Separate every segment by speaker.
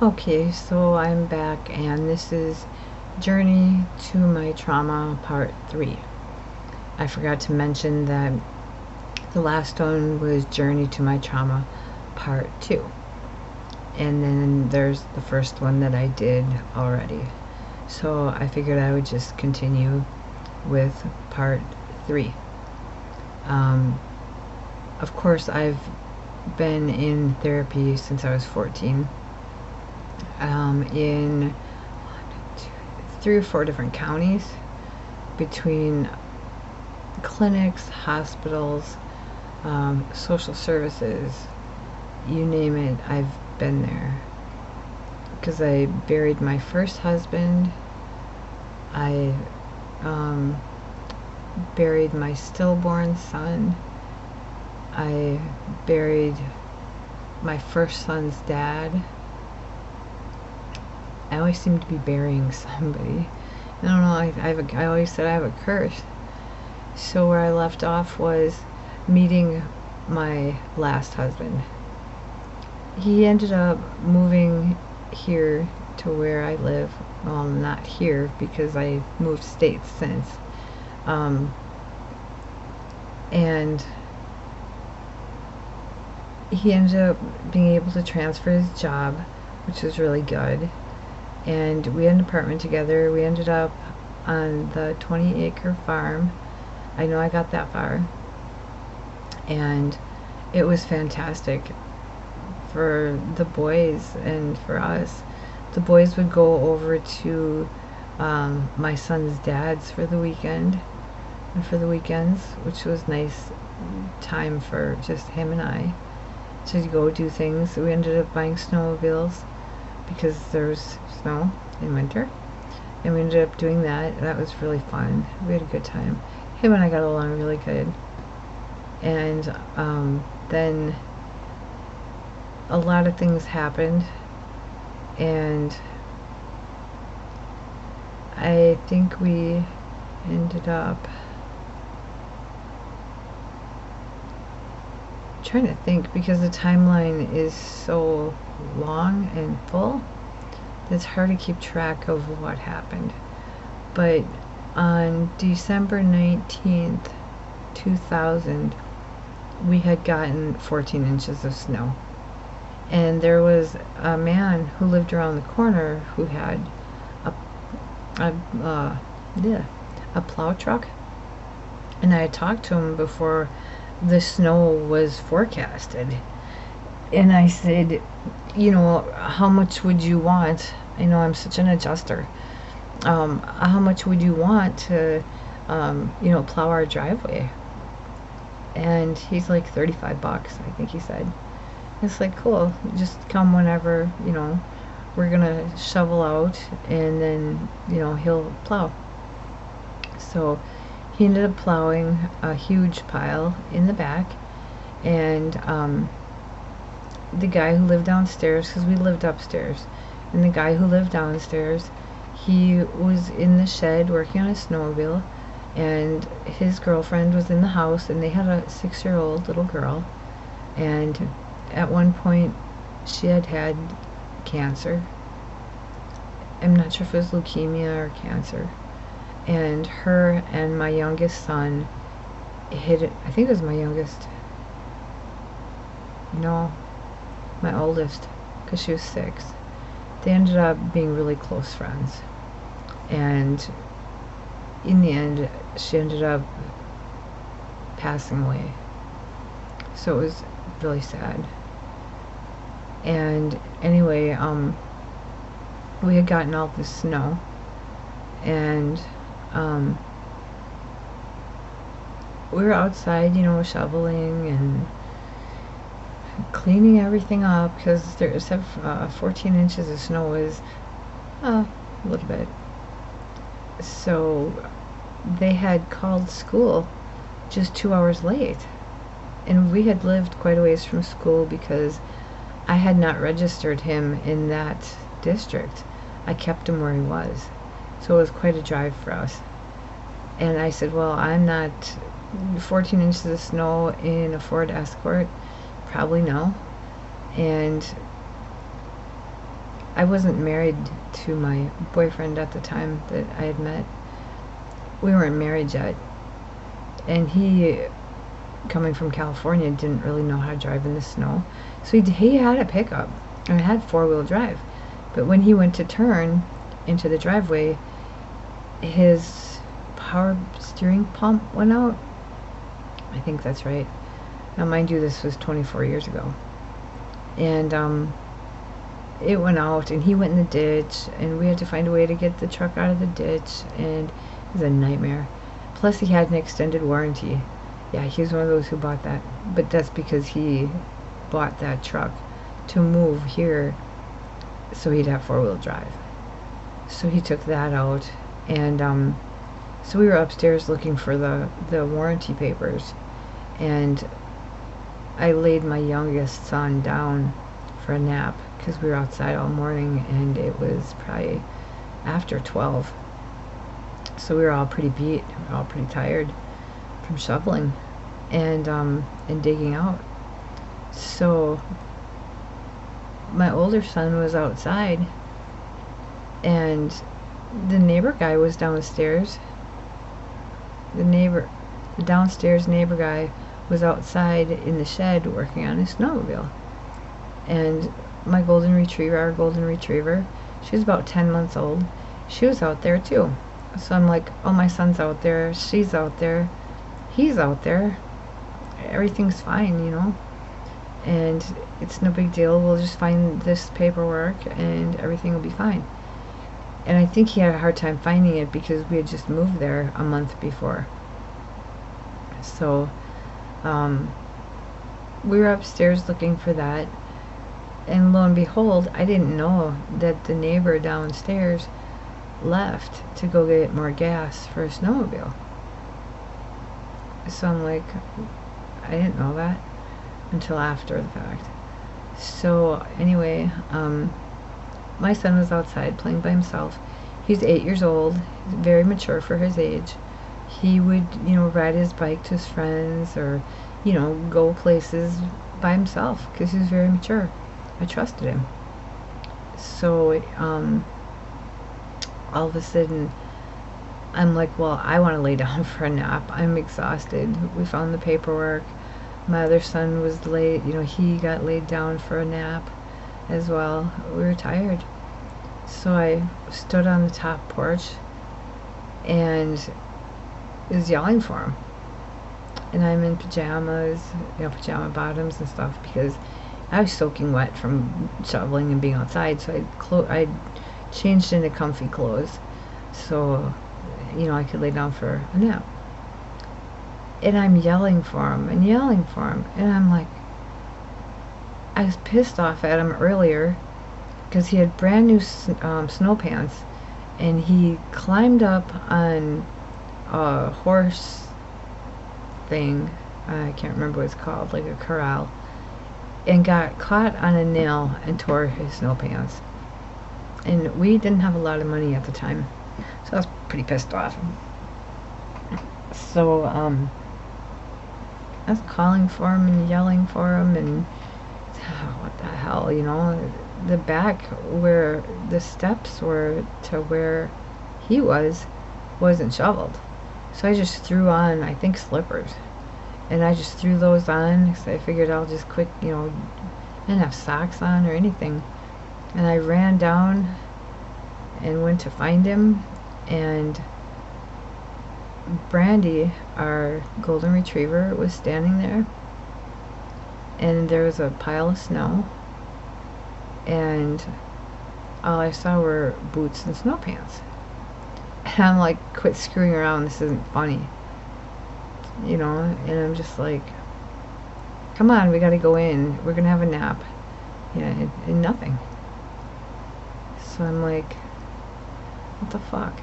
Speaker 1: Okay, so I'm back, and this is Journey to My Trauma Part 3. I forgot to mention that the last one was Journey to My Trauma Part 2. And then there's the first one that I did already. So I figured I would just continue with Part 3. Of course, I've been in therapy since I was 14. In 3 or 4 different counties, between clinics, hospitals, social services, you name it, I've been there. Because I buried my first husband, I buried my stillborn son, I buried my first son's dad. I always seem to be burying somebody. I don't know, I always said I have a curse. So where I left off was meeting my last husband. He ended up moving here to where I live. Well, not here, because I moved states since. And he ended up being able to transfer his job, which was really good. And we had an apartment together. We ended up on the 20-acre farm. I know I got that far. And it was fantastic for the boys and for us. The boys would go over to my son's dad's for the weekend and for the weekends, which was nice time for just him and I to go do things. We ended up buying snowmobiles because there was snow in winter, and we ended up doing that. That was really fun. We had a good time. Him and I got along really good. And then a lot of things happened, and I think we ended up trying to think, because the timeline is so long and full, it's hard to keep track of what happened. But on December 19th, 2000, we had gotten 14 inches of snow. And there was a man who lived around the corner who had a plow truck. And I had talked to him before the snow was forecasted. And I said, you know, how much would you want? I know I'm such an adjuster. How much would you want to, plow our driveway? And he's like, $35, I think he said. It's like, cool, just come whenever, we're gonna shovel out, and then, he'll plow. So he ended up plowing a huge pile in the back, and the guy who lived downstairs, because we lived upstairs, and the guy who lived downstairs, he was in the shed working on a snowmobile, and his girlfriend was in the house, and they had a 6-year-old little girl, and at one point she had had cancer. I'm not sure if it was leukemia or cancer. And her and my youngest son hid it. I think it was my youngest. No, my oldest, because she was 6. They ended up being really close friends. And in the end, she ended up passing away. So it was really sad. And anyway, we had gotten all this snow, and we were outside, shoveling and cleaning everything up, because there was 14 inches of snow is a little bit. So they had called school just 2 hours late, and we had lived quite a ways from school because I had not registered him in that district. I kept him where he was, so it was quite a drive for us. And I said, well, I'm not 14 inches of snow in a Ford Escort, probably no. And I wasn't married to my boyfriend at the time that I had met. We weren't married yet. And he, coming from California, didn't really know how to drive in the snow. So he had a pickup, and it had four-wheel drive. But when he went to turn into the driveway, his power steering pump went out. I think that's right. Now, mind you, this was 24 years ago. And it went out, and he went in the ditch, and we had to find a way to get the truck out of the ditch, and it was a nightmare. Plus, he had an extended warranty. Yeah, he's one of those who bought that. But that's because he bought that truck to move here so he'd have four-wheel drive. So he took that out, and so we were upstairs looking for the warranty papers, and I laid my youngest son down for a nap because we were outside all morning, and it was probably after 12. So we were all pretty beat, we were all pretty tired from shoveling and digging out. So my older son was outside, and the neighbor guy was downstairs. The downstairs neighbor guy was outside in the shed working on his snowmobile. And my golden retriever, our golden retriever, she was about 10 months old, she was out there too. So I'm like, oh, my son's out there, she's out there, he's out there, everything's fine, you know, and it's no big deal, we'll just find this paperwork and everything will be fine. And I think he had a hard time finding it because we had just moved there a month before. So we were upstairs looking for that, and lo and behold, I didn't know that the neighbor downstairs left to go get more gas for a snowmobile. So I'm like, I didn't know that until after the fact. So anyway, my son was outside playing by himself. He's 8 years old, very mature for his age. He would, you know, ride his bike to his friends, or, you know, go places by himself because he was very mature. I trusted him. So all of a sudden, I'm like, well, I want to lay down for a nap. I'm exhausted. We found the paperwork. My other son was laid, you know, he got laid down for a nap as well. We were tired. So I stood on the top porch and was yelling for him. And I'm in pajamas, you know, pajama bottoms and stuff, because I was soaking wet from shoveling and being outside. So I'd changed into comfy clothes so, you know, I could lay down for a nap. And I'm yelling for him and yelling for him, and I'm like, I was pissed off at him earlier because he had brand new snow pants, and he climbed up on a horse thing, I can't remember what it's called, like a corral, and got caught on a nail and tore his snow pants. And we didn't have a lot of money at the time, so I was pretty pissed off. So I was calling for him and yelling for him, and what the hell, you know, the back where the steps were to where he wasn't shoveled. So I just threw on, I think, slippers, and I just threw those on because I figured I'll just quit, you know, I didn't have socks on or anything. And I ran down and went to find him, and Brandy, our golden retriever, was standing there, and there was a pile of snow, and all I saw were boots and snow pants. And I'm like, quit screwing around, this isn't funny, you know. And I'm just like, come on, we gotta go in, we're gonna have a nap. Yeah, and nothing. So I'm like, what the fuck?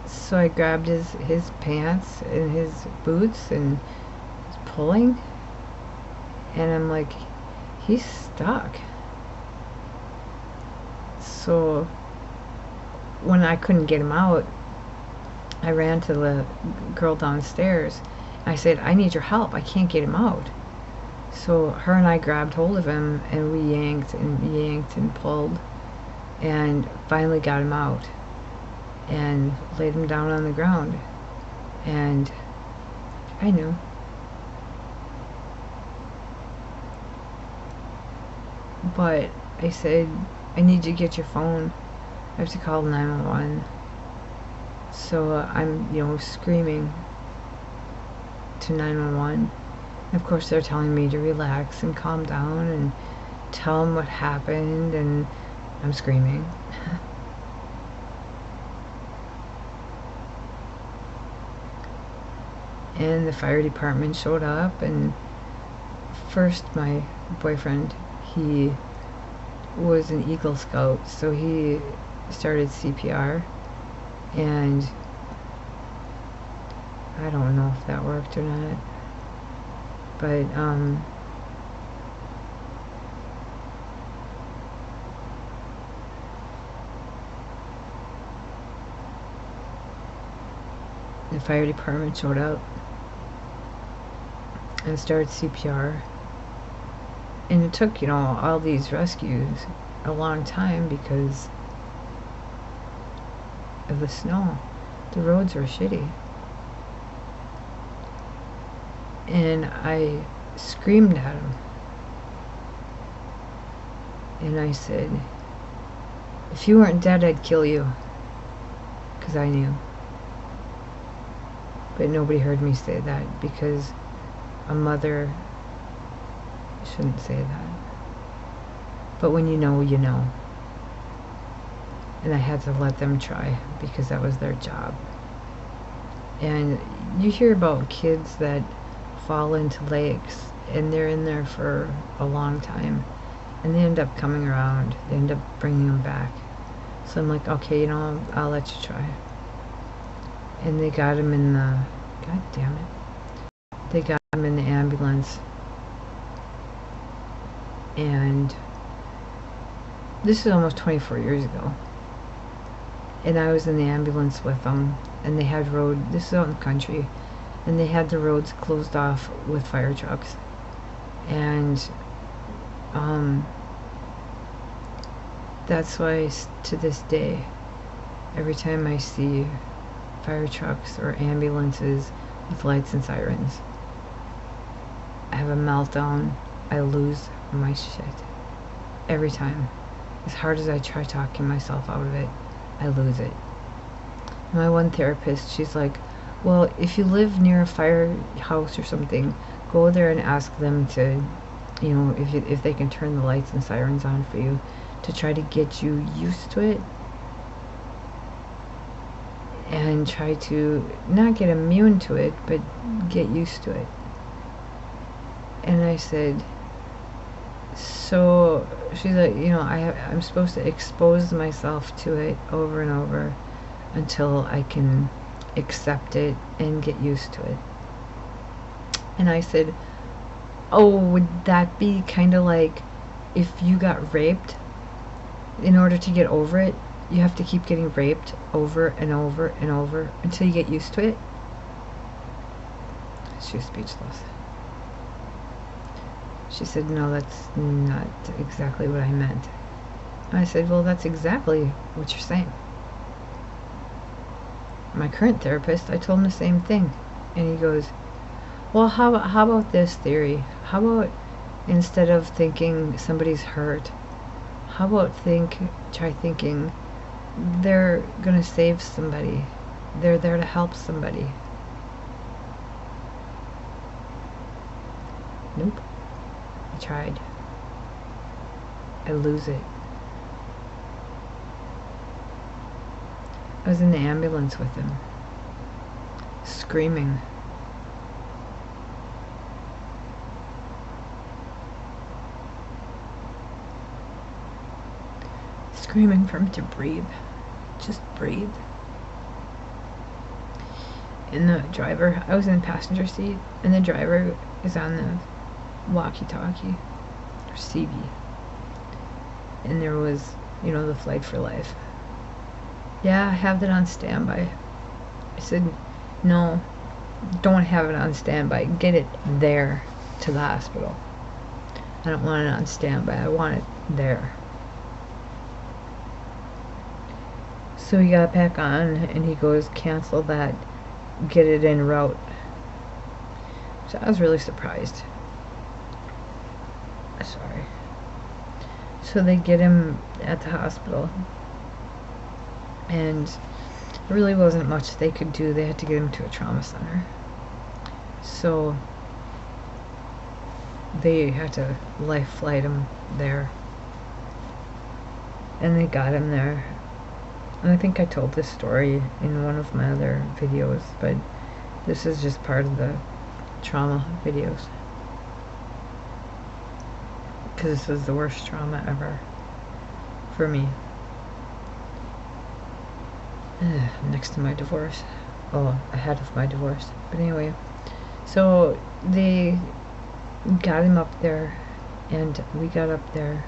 Speaker 1: So I grabbed his pants and his boots and was pulling, and I'm like, he's stuck. So when I couldn't get him out, I ran to the girl downstairs. I said, I need your help, I can't get him out. So her and I grabbed hold of him, and we yanked and pulled, and finally got him out and laid him down on the ground. And I knew. But I said, I need you to get your phone. I have to call 911. So I'm, screaming to 911. Of course, they're telling me to relax and calm down and tell them what happened, and I'm screaming. And the fire department showed up, and first my boyfriend, he was an Eagle Scout, so he started CPR, and I don't know if that worked or not, but the fire department showed up and started CPR. And it took, all these rescues a long time because of the snow. The roads were shitty. And I screamed at him. And I said, if you weren't dead, I'd kill you. Because I knew. But nobody heard me say that, because a mother shouldn't say that. But when you know, you know. And I had to let them try, because that was their job. And you hear about kids that fall into lakes, and they're in there for a long time, and they end up coming around. They end up bringing them back. So I'm like, okay, I'll let you try. And they got him in the, God damn it. They got him in the ambulance. And this is almost 24 years ago. And I was in the ambulance with them, and they had this is out in the country, and they had the roads closed off with fire trucks. And that's why to this day, every time I see fire trucks or ambulances with lights and sirens, I have a meltdown. I lose my shit. Every time. As hard as I try talking myself out of it, I lose it. My one therapist, she's like, well, if you live near a firehouse or something, go there and ask them to, if they can turn the lights and sirens on for you, to try to get you used to it, and try to not get immune to it, but get used to it. And I said, so she's like, I'm supposed to expose myself to it over and over until I can accept it and get used to it. And I said, oh, would that be kind of like if you got raped? In order to get over it, you have to keep getting raped over and over and over until you get used to it? She was speechless. She said, no, that's not exactly what I meant. I said, well, that's exactly what you're saying. My current therapist, I told him the same thing. And he goes, well, how about this theory? How about, instead of thinking somebody's hurt, how about try thinking they're going to save somebody. They're there to help somebody. Nope. I tried. I lose it. I was in the ambulance with him, screaming. Screaming for him to breathe. Just breathe. And the driver, I was in the passenger seat, and the driver is on the walkie-talkie, or CB. And there was, the Flight for Life. Yeah, I have that on standby. I said, no, don't have it on standby. Get it there to the hospital. I don't want it on standby. I want it there. So he got back on and he goes, cancel that, get it en route. So I was really surprised. Sorry. So they get him at the hospital. And there really wasn't much they could do. They had to get him to a trauma center. So they had to life flight him there. And they got him there. And I think I told this story in one of my other videos, but this is just part of the trauma videos. Because this is the worst trauma ever for me. Next to my divorce. Oh, ahead of my divorce. But anyway, so they got him up there, and we got up there,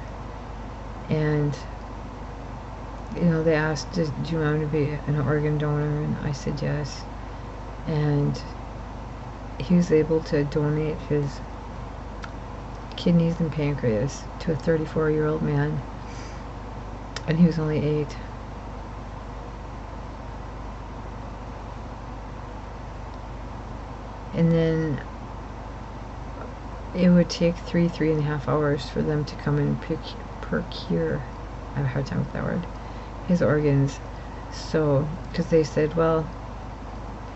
Speaker 1: and you know, they asked, do you want to be an organ donor? And I said yes. And he was able to donate his kidneys and pancreas to a 34-year-old man, and he was only 8. And then it would take 3.5 hours for them to come and procure, I have a hard time with that word, his organs. So, because they said, well,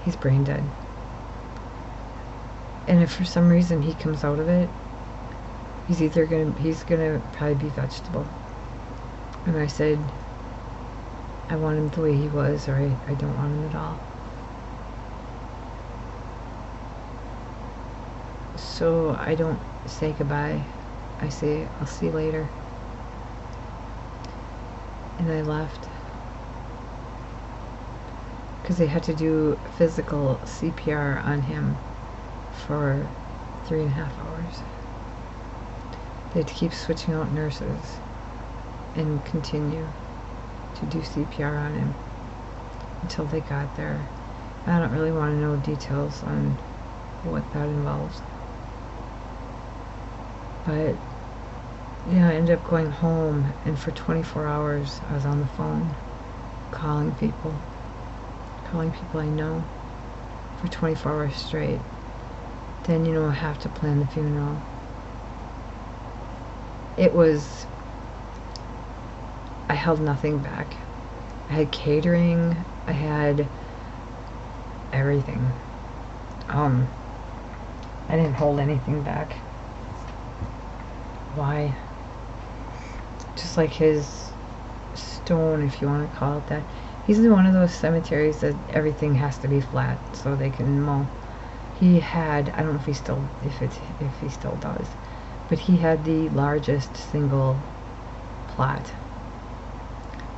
Speaker 1: he's brain dead. And if for some reason he comes out of it, he's gonna probably be vegetable. And I said, I want him the way he was, or I don't want him at all. So I don't say goodbye. I say, I'll see you later. And I left. Because they had to do physical CPR on him for 3.5 hours. They had to keep switching out nurses and continue to do CPR on him until they got there. I don't really want to know details on what that involves. But yeah, I ended up going home, and for 24 hours I was on the phone calling people I know for 24 hours straight. Then, you know, I have to plan the funeral. I held nothing back. I had catering, I had everything. I didn't hold anything back. Why? Just like his stone, if you want to call it that. He's in one of those cemeteries that everything has to be flat so they can mow. He had, I don't know if he still does, but he had the largest single plot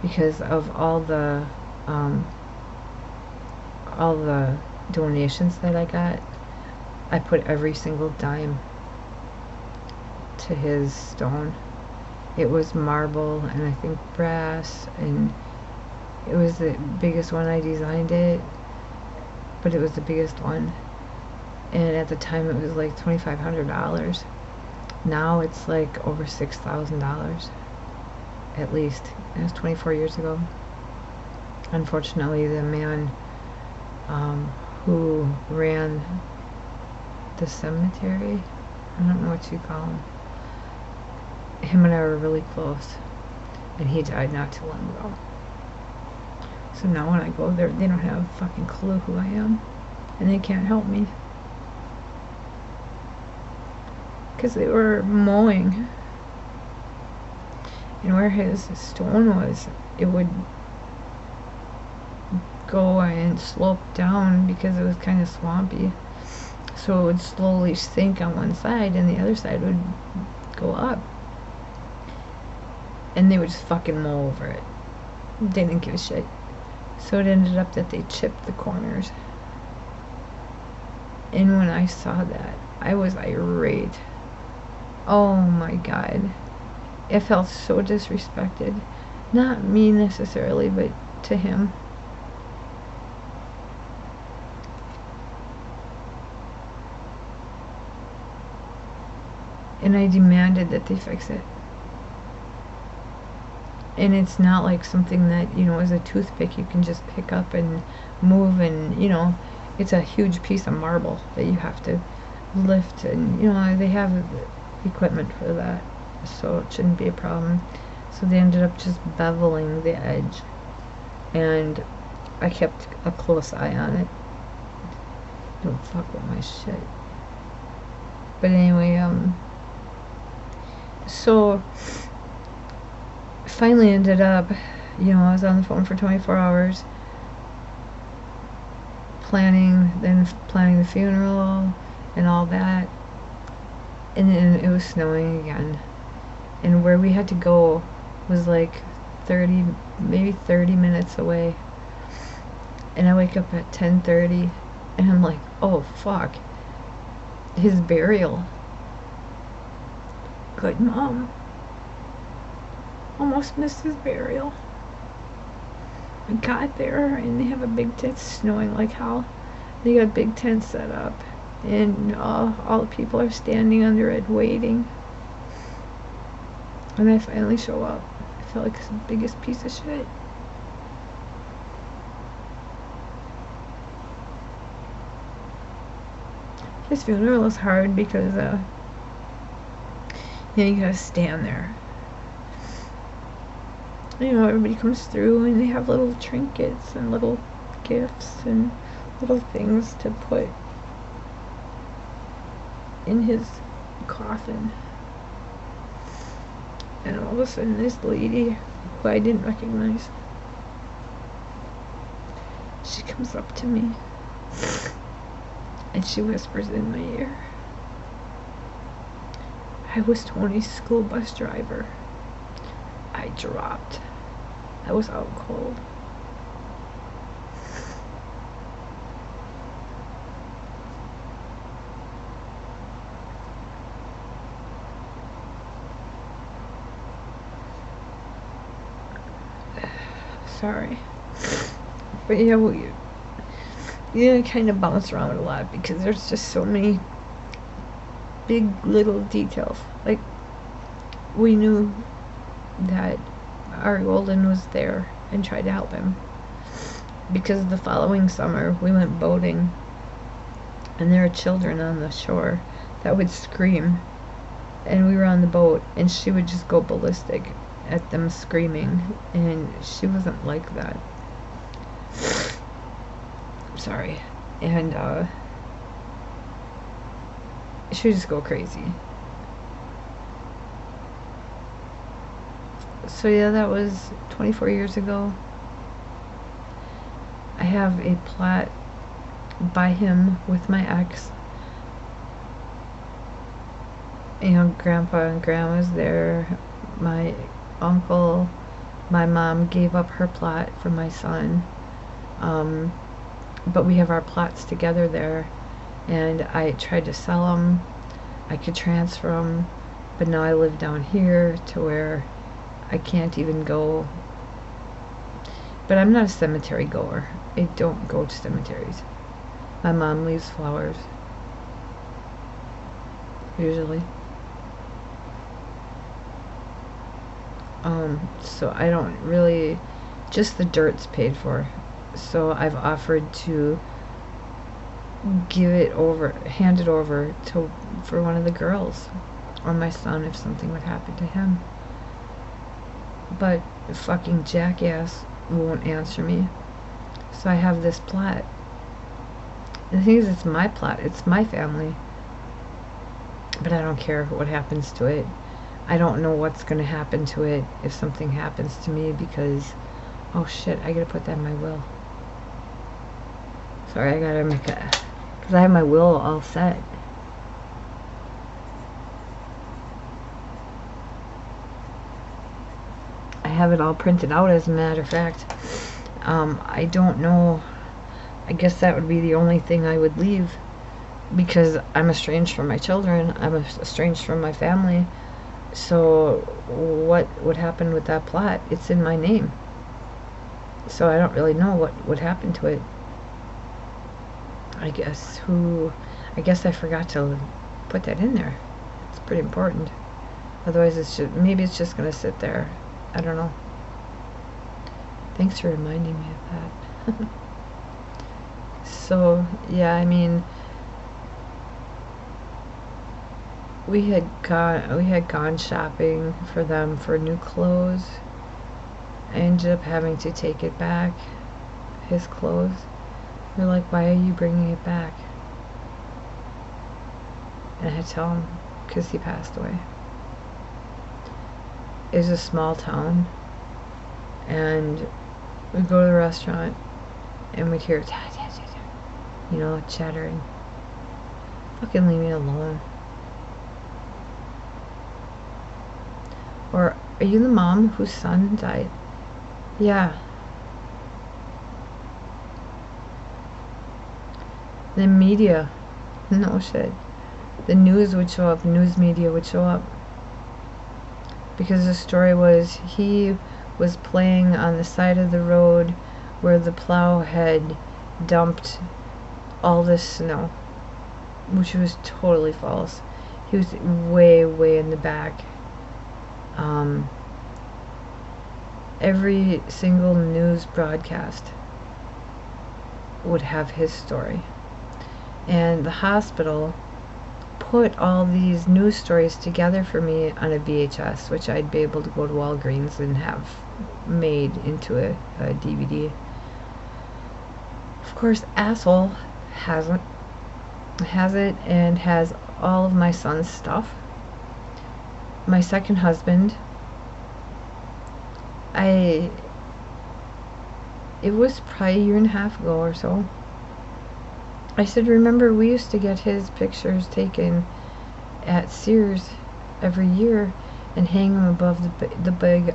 Speaker 1: because of all the donations that I got. I put every single dime to his stone. It was marble and I think brass, and it was the biggest one. I designed it, but it was the biggest one, and at the time it was like $2,500. Now it's like over $6,000 at least. It was 24 years ago. Unfortunately, the man who ran the cemetery, I don't know what you call him and I were really close, and he died not too long ago. So now when I go there, they don't have a fucking clue who I am, and they can't help me because they were mowing, and where his stone was, it would go and slope down because it was kind of swampy, so it would slowly sink on one side and the other side would go up, and they would just fucking mow over it. They didn't give a shit. So it ended up that they chipped the corners. And when I saw that, I was irate. Oh my God. It felt so disrespected. Not me necessarily, but to him. and I demanded that they fix it. And it's not like something that, you know, is a toothpick you can just pick up and move, and, you know, it's a huge piece of marble that you have to lift, and, you know, they have equipment for that, so it shouldn't be a problem. So they ended up just beveling the edge, and I kept a close eye on it. Don't fuck with my shit. But anyway, so finally ended up, you know, I was on the phone for 24 hours planning the funeral and all that, and then it was snowing again, and where we had to go was like 30 minutes away, and I wake up at 10:30 and I'm like, oh fuck, his burial. Good mom. Almost missed his burial. I got there and they have a big tent, snowing like hell. They got a big tent set up, and all the people are standing under it waiting. And I finally show up. I feel like the biggest piece of shit. His funeral was hard because, you know, you gotta stand there. You know, everybody comes through and they have little trinkets and little gifts and little things to put in his coffin. And all of a sudden this lady, who I didn't recognize, she comes up to me and she whispers in my ear, I was Tony's school bus driver. I dropped. I was out cold. Sorry. But yeah, you kind of bounce around a lot because there's just so many big little details. Like, we knew that Ari Golden was there and tried to help him, because the following summer we went boating and there were children on the shore that would scream, and we were on the boat and she would just go ballistic at them screaming, and she wasn't like that. Sorry. And she would just go crazy. So yeah, that was 24 years ago. I have a plot by him with my ex. You know, Grandpa and Grandma's there, my uncle, my mom gave up her plot for my son. But we have our plots together there, and I tried to sell them. I could transfer them, but now I live down here to where I can't even go. But I'm not a cemetery goer. I don't go to cemeteries. My mom leaves flowers, usually. So I don't really, just the dirt's paid for. So I've offered to hand it over for one of the girls, or my son if something would happen to him. But the fucking jackass won't answer me. So I have this plot. And the thing is, it's my plot. It's my family. But I don't care what happens to it. I don't know what's going to happen to it if something happens to me, because, oh shit, I gotta put that in my will. Sorry, I gotta make because I have my will all set. I have it all printed out, as a matter of fact. I don't know. I guess that would be the only thing I would leave, because I'm estranged from my children. I'm estranged from my family. So what would happen with that plot? It's in my name. So I don't really know what would happen to it. I guess I forgot to put that in there. It's pretty important. Otherwise, maybe it's just gonna sit there. I don't know. Thanks for reminding me of that. So yeah, I mean, we had gone shopping for them for new clothes. I ended up having to take it back, his clothes. They're like, why are you bringing it back? And I had to tell him, because he passed away. It was a small town, and we'd go to the restaurant, and we'd hear, you know, chattering. Fucking leave me alone. Or, are you the mom whose son died? Yeah. The media, no shit. The news would show up, news media would show up. Because the story was, he was playing on the side of the road where the plow had dumped all this snow, which was totally false. He was way, way in the back. Every single news broadcast would have his story. And the hospital put all these news stories together for me on a VHS, which I'd be able to go to Walgreens and have made into a DVD. Of course, asshole has it and has all of my son's stuff. My second husband, it was probably a year and a half ago or so. I said, remember, we used to get his pictures taken at Sears every year and hang them above the big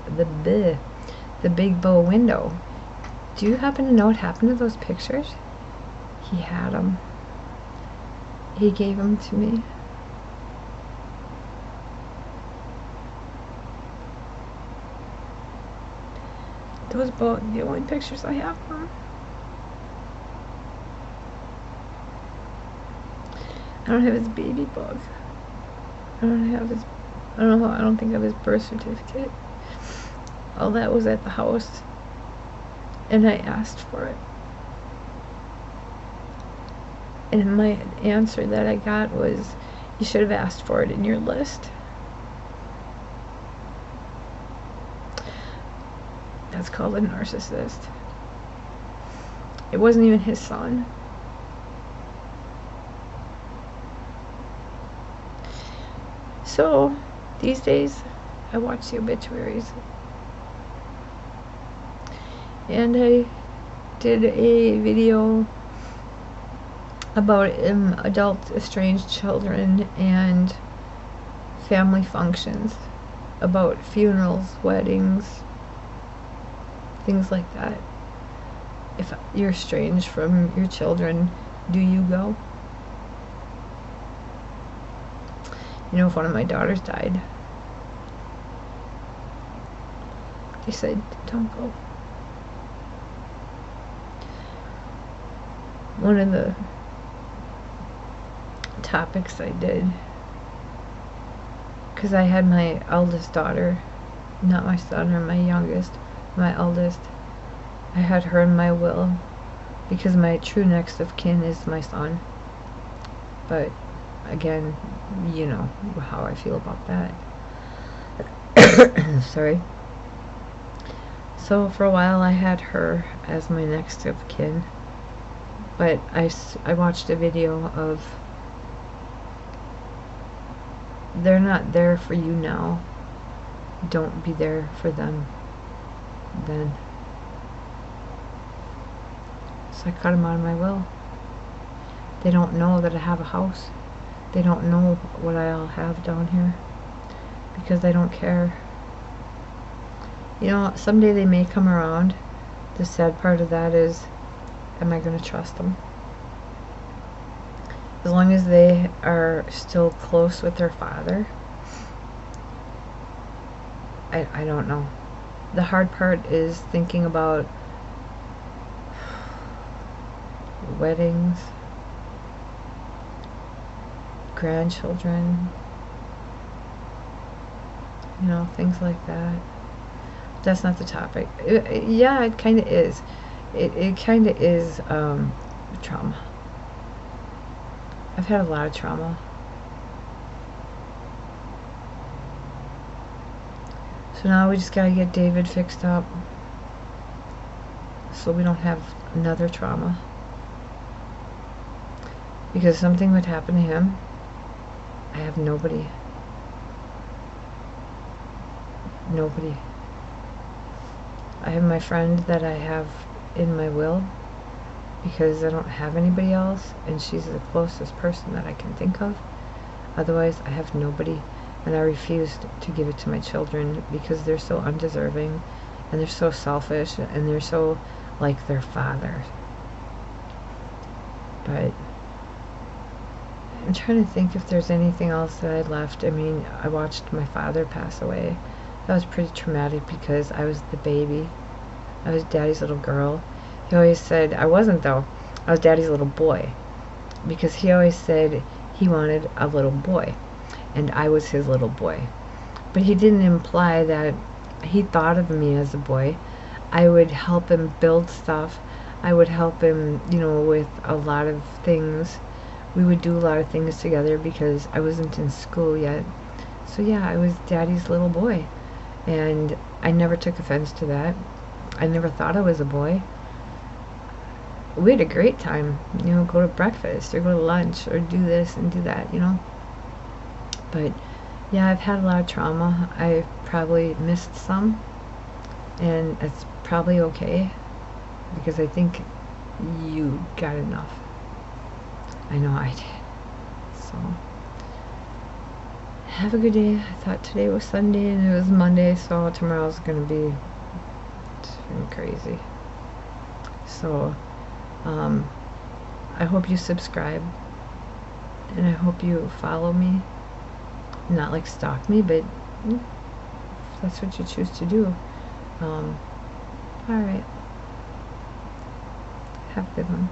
Speaker 1: bow window. Do you happen to know what happened to those pictures? He had them. He gave them to me. Those both the only pictures I have of him. I don't have his baby book. I don't think I have his birth certificate. All that was at the house, and I asked for it. And my answer that I got was, you should have asked for it in your list. That's called a narcissist. It wasn't even his son. So, these days, I watch the obituaries. And I did a video about adult estranged children and family functions, about funerals, weddings, things like that. If you're estranged from your children, do you go? You know, if one of my daughters died, they said, don't go. One of the topics I did, because I had my eldest daughter, not my son or my youngest, my eldest, I had her in my will because my true next of kin is my son. But again, you know how I feel about that. Sorry. So for a while I had her as my next of kin, but I watched a video of, they're not there for you now, don't be there for them then. So I cut them out of my will. They don't know that I have a house. They don't know what I'll have down here because I don't care. You know, someday they may come around. The sad part of that is, am I going to trust them? As long as they are still close with their father, I don't know. The hard part is thinking about weddings, grandchildren, you know, things like that. That's not the topic. Yeah, it kind of is. It kind of is trauma. I've had a lot of trauma. So now we just gotta get David fixed up so we don't have another trauma. Because something would happen to him. I have nobody. Nobody. I have my friend that I have in my will because I don't have anybody else, and she's the closest person that I can think of. Otherwise, I have nobody, and I refused to give it to my children because they're so undeserving, and they're so selfish, and they're so like their father. But I'm trying to think if there's anything else that I left. I mean, I watched my father pass away. That was pretty traumatic because I was the baby. I was Daddy's little girl. He always said, I wasn't though. I was Daddy's little boy. Because he always said he wanted a little boy. And I was his little boy. But he didn't imply that he thought of me as a boy. I would help him build stuff. I would help him, you know, with a lot of things. We would do a lot of things together because I wasn't in school yet. So yeah, I was Daddy's little boy. And I never took offense to that. I never thought I was a boy. We had a great time, you know, go to breakfast or go to lunch or do this and do that, you know. But yeah, I've had a lot of trauma. I probably missed some, and it's probably okay because I think you got enough. I know I did. So have a good day. I thought today was Sunday and it was Monday, so tomorrow's gonna be crazy. So I hope you subscribe, and I hope you follow me. Not like stalk me, but if that's what you choose to do. Alright. Have a good one.